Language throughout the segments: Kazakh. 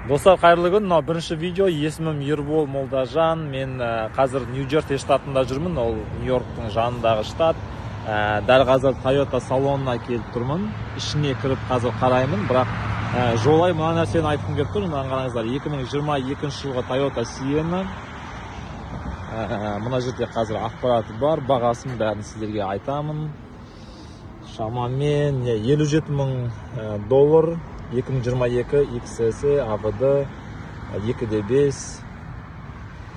Достар, қайырлы күн. Бірінші видео. Есімім Ербол Молдажан. Мен қазір Нью-Джерси штатында жүрмін. Ол Нью-Йорктың жанындағы штат. Дәл қазір Toyota салонына келіп тұрмын. Ішіне кіріп қазір қараймын. Бірақ жолай мына нәрсені айтқым келіп тұр. Мына қараңыздар, 2022 жылғы Toyota Sienna. Мына жерде қазір ақпараты бар. Бағасын бәрін сіздерге айтамын. Шамамен $57,000. 2022 XS ABD 2.5.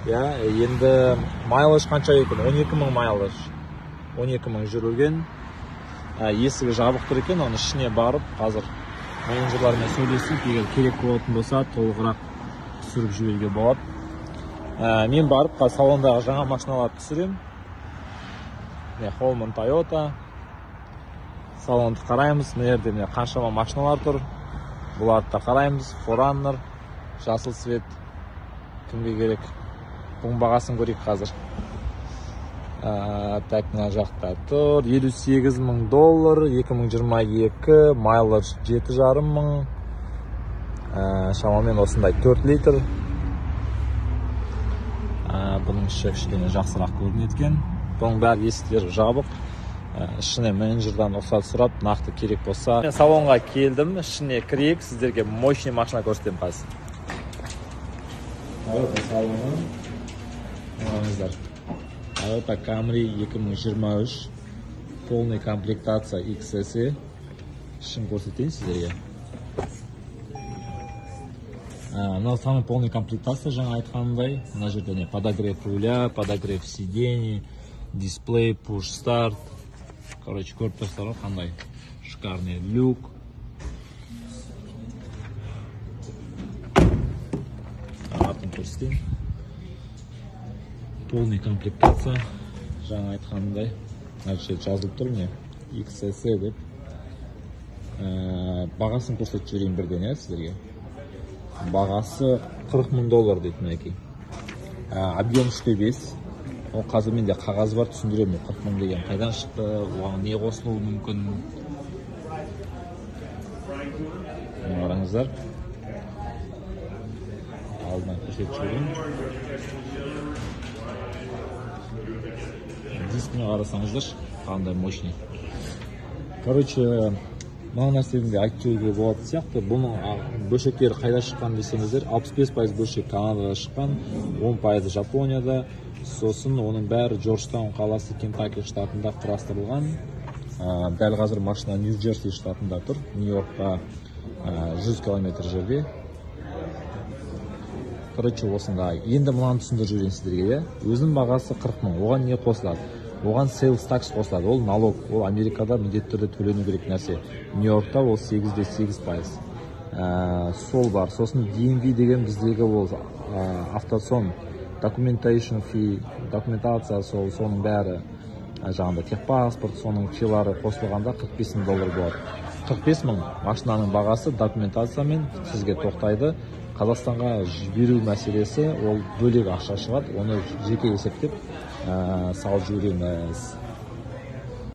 Енді майлаж қанша екен? 12,000 майлаж. 12,000 жүрген. Есігі жабық тұр екен. Оның ішіне барып, қазір менеджерлармен сөйлесіп, егер керек болатын болса, толығырақ түсіріп жіберуге болады. Мен барып, салондағы жаңа машиналарды түсірем. Holman Toyota. Салонды қараймыз. Мына жерде қаншама машиналар тұр. Бұларды да қараймыз. Forerunner, жасыл свет. Кімге керек? Бұның бағасын көрейік қазір. Так, мына жақта тұр. $58,000, 2022, майлаж 7,5 шамамен осындай 4 литр. Бұның іші кішкене жақсырақ көрінеді екен. Бұның бәрі есіктері жабық. Ішіне менеджердан рұқсат сұрап, нақты керек болса. Мен салонға келдім, ішіне кірейік, сіздерге мощный машина көрсетемін қазір. Toyota салоны. Қараңыздар. Toyota Camry 2023, полный комплектация XS. Ішін көрсетейін сіздерге. Мына самый полный комплектация, жаңа айтқанымдай. Мына жерде подогрев руля, подогрев сидений, дисплей, push start. Короче, көріп тұрсыздар ғой, қандай шикарный люк. Артын көрсетейін. Полный комплектация. Жаңа айтқанымдай. Мына жерде жазылып тұр міне. XS деп. Бағасын көрсетіп жіберейін бірден, сіздерге. Бағасы $40,000 дейді мінекей. Объем 3.5. Ол қазір менде қағаз бар, түсіндіремін. 40,000 деген қайдан шықты, оған не қосылуы мүмкін. Қараңыздар. Алдынан көрсетіп жіберейін. Дискіне қарасаңыздар, қандай мощный. Короче, мына нәрсені айтып жіберуге болады сияқты. Бұның бөлшектері қайда шыққан десеңіздер, 65% бөлшек Канадада шыққан, 10% Жапонияда. Сосын оның бәрі Джорджтаун қаласы Кентаки штатында құрастырылған. Дәл қазір машина Нью-Джерси штатында тұр. Нью-Йоркқа 100 км жерде. Короче, осындай. Енді мынаны түсіндіріп жіберейін сіздерге. Өзінің бағасы $40,000. Оған не қосылады? Оған sales tax қосылады. Ол налог. Ол Америкада міндетті түрде төлену керек нәрсе. Нью-Йоркта ол 8,8%. Сол бар. Сосын DMV деген біздегі ол автосон. Documentation fee, документация, соның бәрі жаңында техпаспорт, соның филары қосылғанда $45,000 болады. $45,000 машинаның бағасы документациямен сізге тоқтайды. Қазақстанға жіберу мәселесі, ол бөлек ақша шығады, оны жеке есептеп салып жібереміз.